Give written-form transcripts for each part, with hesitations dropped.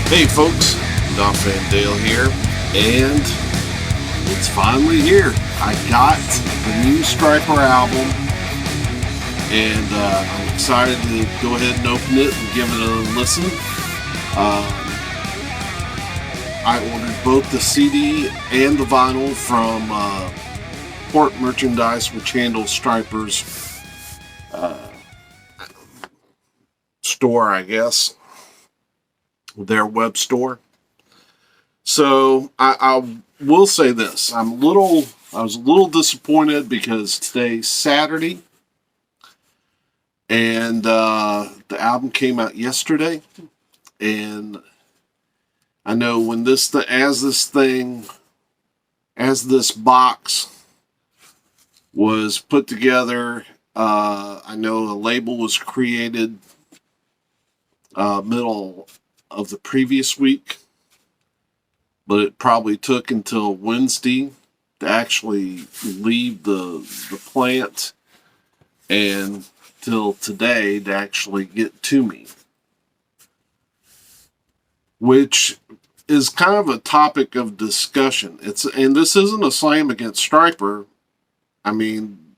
Hey folks, Don Van Dale here, and it's finally here. I got the new Stryper album, and I'm excited to go ahead and open it and give it a listen. I ordered both the CD and the vinyl from Port Merchandise, which handles Stryper's store, I guess, their web store. So I will say this: I was a little disappointed because today's Saturday, and the album came out yesterday, and I know when as this box was put together, I know a label was created middle of the previous week, but it probably took until Wednesday to actually leave the plant and till today to actually get to me, which is kind of a topic of discussion. And this isn't a slam against Stryper. I mean,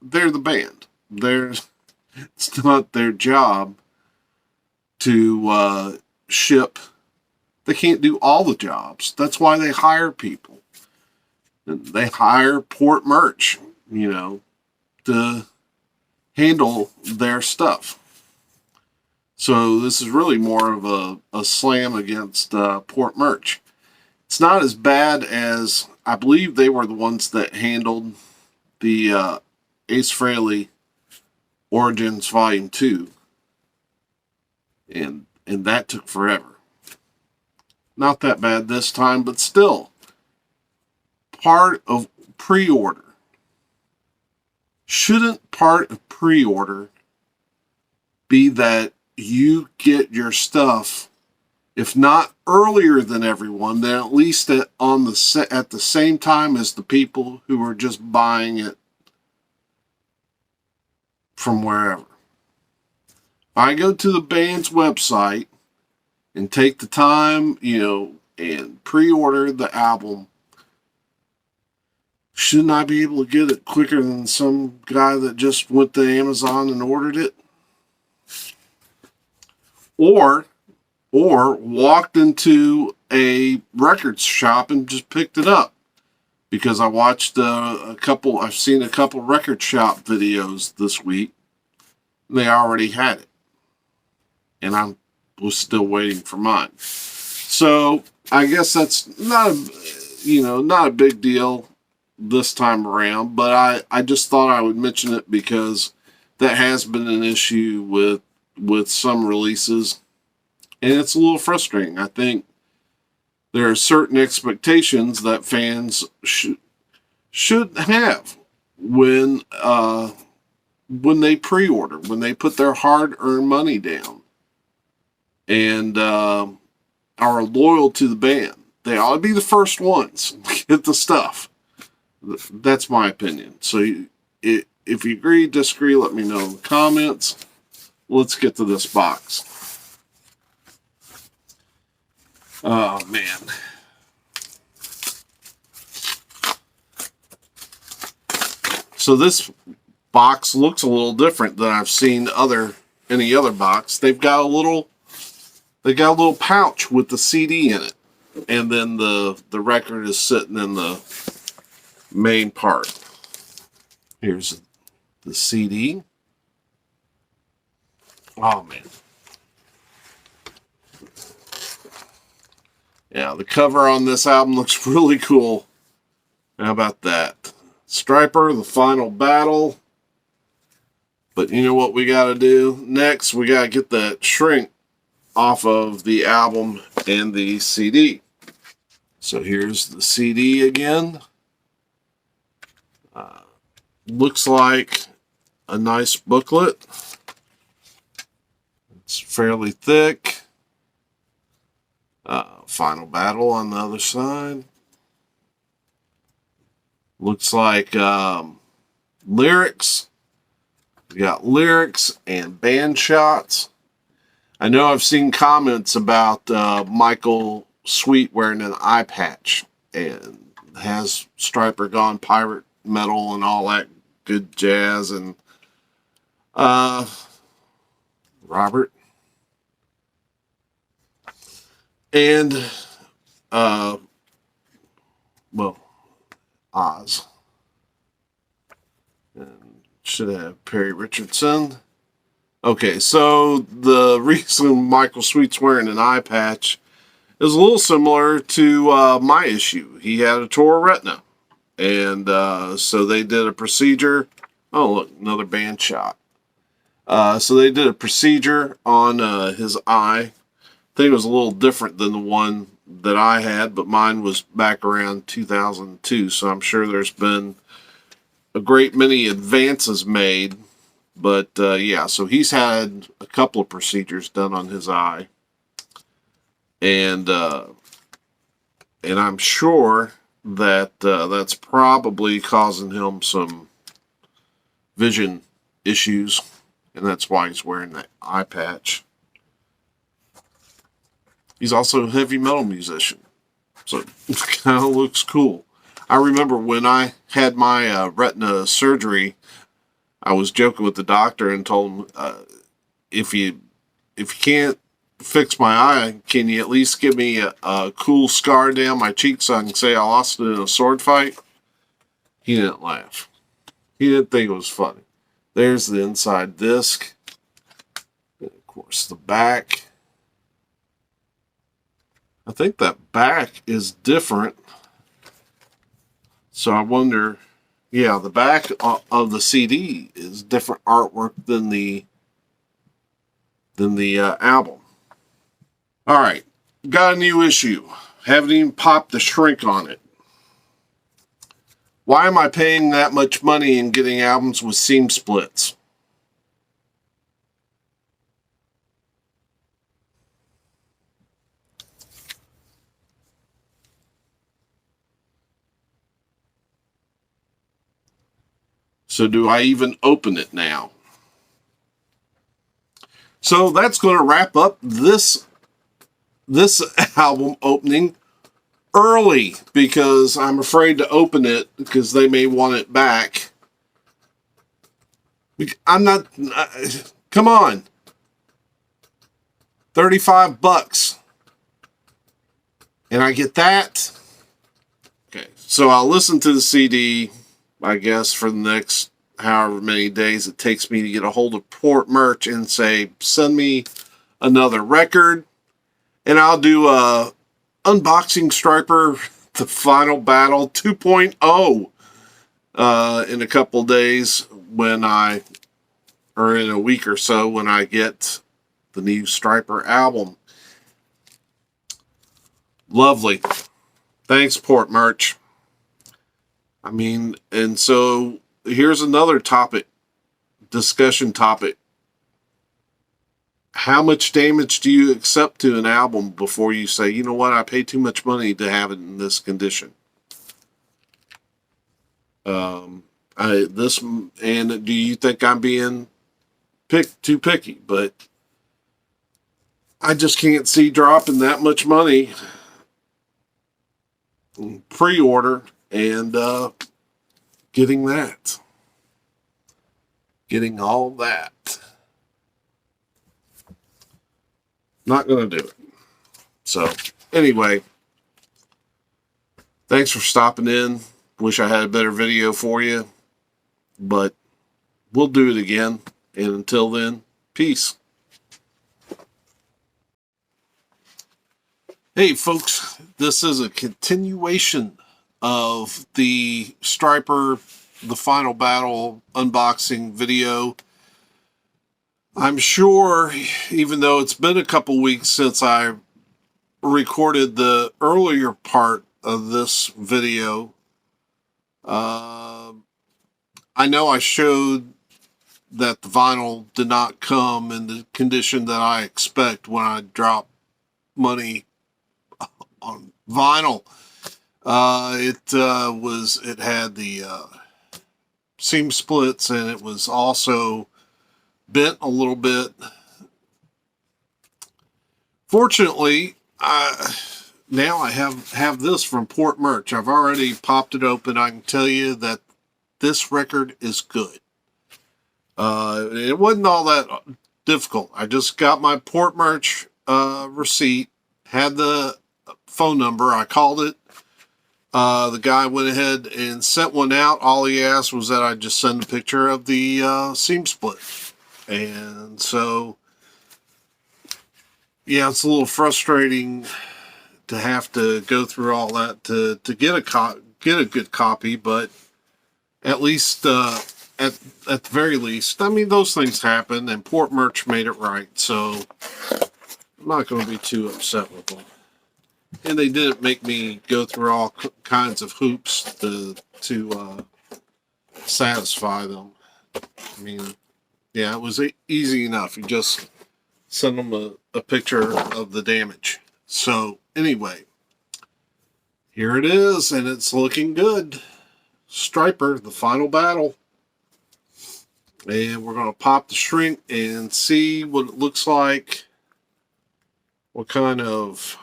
they're the band. It's not their job to ship. They can't do all the jobs. That's why they hire people. They hire Port Merch, to handle their stuff. So this is really more of a slam against Port Merch. It's not as bad as, I believe they were the ones that handled the Ace Frehley Origins Volume 2. And that took forever. Not that bad this time, but still, part of pre-order. Shouldn't part of pre-order be that you get your stuff, if not earlier than everyone, then at least at the same time as the people who are just buying it from wherever? I go to the band's website and take the time, and pre-order the album. Shouldn't I be able to get it quicker than some guy that just went to Amazon and ordered it? Or walked into a record shop and just picked it up? Because I watched I've seen a couple record shop videos this week. They already had it. And I was still waiting for mine. So I guess that's not a big deal this time around, but I just thought I would mention it because that has been an issue with some releases, and it's a little frustrating. I think there are certain expectations that fans should have when they pre-order, when they put their hard-earned money down and are loyal to the band. They ought to be the first ones to get the stuff. That's my opinion. So if you agree, disagree, let me know in the comments. Let's get to this box. Oh, man. So this box looks a little different than I've seen any other box. They've got a little pouch with the CD in it, and then the record is sitting in the main part. Here's the CD. Oh man. Yeah, the cover on this album looks really cool. How about that? Stryper, The Final Battle. But you know what we got to do? Next, we got to get that shrink off of the album and the CD. So here's the CD again. Looks like a nice booklet. It's fairly thick. Final Battle on the other side. Looks like lyrics. We got lyrics and band shots. I know I've seen comments about Michael Sweet wearing an eye patch, and has Stryper gone pirate metal and all that good jazz. And Robert and well, Oz, and should have Perry Richardson. Okay, so the reason Michael Sweet's wearing an eye patch is a little similar to my issue. He had a tore retina, and so they did a procedure. Oh, look, another band shot. So they did a procedure on his eye. I think it was a little different than the one that I had, but mine was back around 2002, so I'm sure there's been a great many advances made. But yeah, so he's had a couple of procedures done on his eye, and I'm sure that that's probably causing him some vision issues, and that's why he's wearing that eye patch. He's also a heavy metal musician, so it kind of looks cool. I remember when I had my retina surgery, I was joking with the doctor and told him, if you can't fix my eye, can you at least give me a cool scar down my cheek so I can say I lost it in a sword fight? He didn't laugh. He didn't think it was funny. There's the inside disc. And of course, the back. I think that back is different. So I wonder, yeah, the back of the CD is different artwork than the album. All right, got a new issue. Haven't even popped the shrink on it. Why am I paying that much money and getting albums with seam splits? So do I even open it now? So that's going to wrap up this album opening early, because I'm afraid to open it because they may want it back. I'm not, come on. $35. And I get that. Okay. So I'll listen to the CD, I guess, for the next however many days it takes me to get a hold of Port Merch and say, send me another record. And I'll do a unboxing Stryper, the Final Battle 2.0 in a couple days, or in a week or so, when I get the new Stryper album. Lovely. Thanks, Port Merch. I mean, and so here's another discussion topic. How much damage do you accept to an album before you say, you know what, I paid too much money to have it in this condition? And do you think I'm being too picky? But I just can't see dropping that much money pre-order and getting all that. Not going to do it. So anyway, thanks for stopping in. Wish I had a better video for you, but we'll do it again. And until then, peace. Hey folks, this is a continuation of the Stryper, the Final Battle unboxing video. I'm sure, even though it's been a couple weeks since I recorded the earlier part of this video, I know I showed that the vinyl did not come in the condition that I expect when I drop money on vinyl. It had the seam splits, and it was also bent a little bit Fortunately, now I have this from Port Merch. I've already popped it open. I can tell you that this record is good. It wasn't all that difficult. I just got my Port Merch receipt, had the phone number. I called it. The guy went ahead and sent one out. All he asked was that I just send a picture of the seam split. And so, yeah, it's a little frustrating to have to go through all that to get a good copy, but at least at the very least, I mean, those things happen, and Port Merch made it right, so I'm not going to be too upset with them. And they didn't make me go through all kinds of hoops to satisfy them. I mean, yeah, it was easy enough. You just send them a picture of the damage. So anyway, here it is, and it's looking good. Stryper, the final battle. And we're going to pop the shrink and see what it looks like. What kind of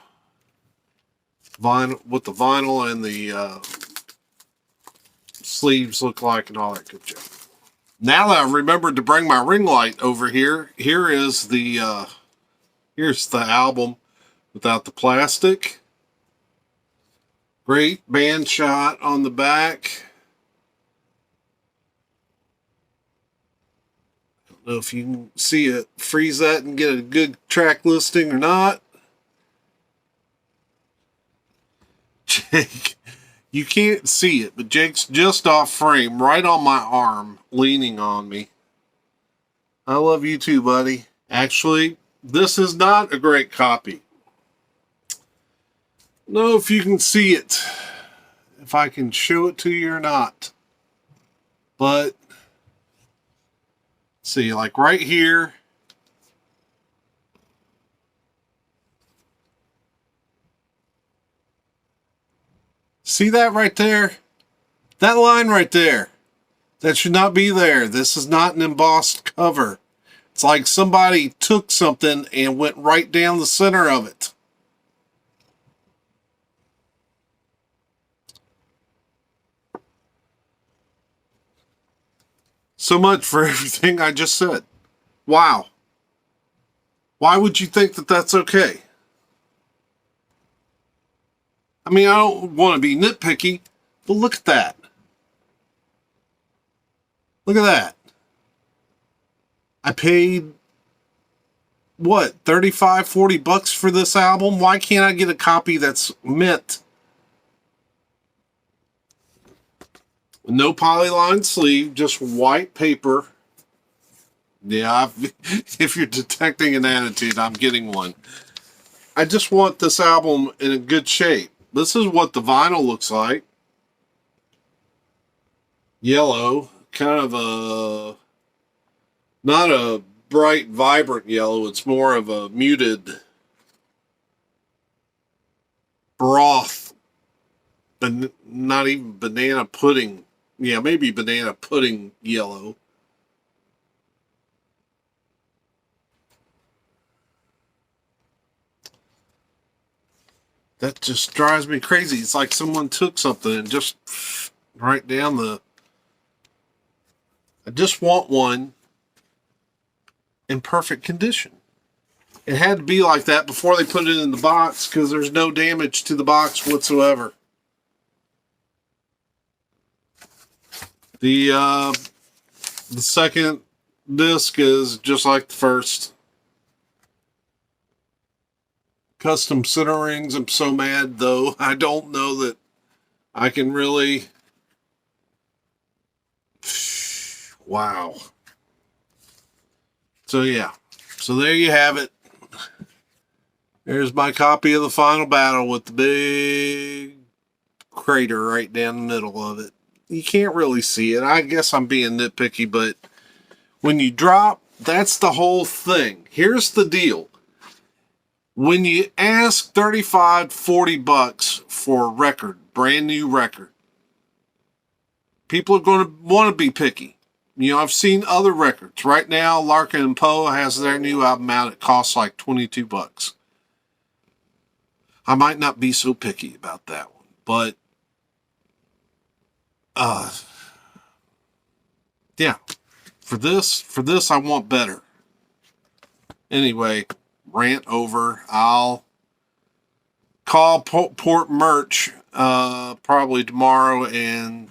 vinyl, what the vinyl and the sleeves look like and all that good stuff. Now that I remembered to bring my ring light over here, here's the album without the plastic. Great band shot on the back. I don't know if you can see it, freeze that and get a good track listing or not. Jake, you can't see it, but Jake's just off frame, right on my arm, leaning on me. I love you too, buddy. Actually, this is not a great copy. Know if you can see it, if I can show it to you or not. But see, like right here, see that right there? That line right there, that should not be there. This is not an embossed cover. It's like somebody took something and went right down the center of it. So much for everything I just said. Wow. Why would you think that that's okay? I mean, I don't want to be nitpicky, but look at that. Look at that. I paid, what, 35, 40 bucks for this album? Why can't I get a copy that's mint? No polyline sleeve, just white paper. Yeah, if you're detecting an attitude, I'm getting one. I just want this album in a good shape. This is what the vinyl looks like. Yellow, kind of a, not a bright, vibrant yellow. It's more of a muted broth, but not even banana pudding. Yeah, maybe banana pudding yellow. That just drives me crazy. It's like someone took something and just right down the... I just want one in perfect condition. It had to be like that before they put it in the box because there's no damage to the box whatsoever. The second disc is just like the first. Custom center rings. I'm so mad though. I don't know that I can really... Wow. So yeah. So there you have it. There's my copy of the final battle with the big crater right down the middle of it. You can't really see it. I guess I'm being nitpicky, but when you drop, that's the whole thing. Here's the deal. When you ask 35, 40 bucks for a record, brand new record, people are going to want to be picky. You know, I've seen other records. Right now, Larkin and Poe has their new album out. It costs like 22 bucks. I might not be so picky about that one, but yeah, for this I want better. Anyway, rant over. I'll call Port Merch probably tomorrow and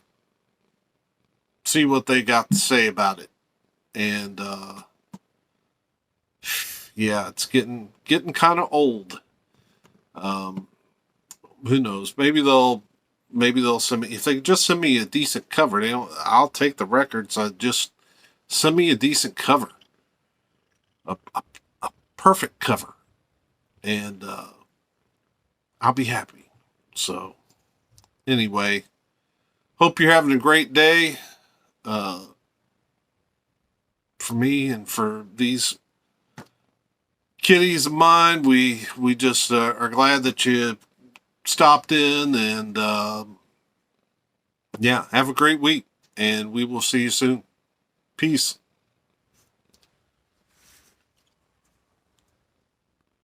see what they got to say about it. And yeah, it's getting kind of old. Who knows? Maybe they'll send me, if they just send me a decent cover. I'll take the records. Just send me a decent cover, a perfect cover, and I'll be happy. So anyway, hope you're having a great day. For me and for these kitties of mine, we just are glad that you stopped in, and yeah, have a great week, and we will see you soon. Peace.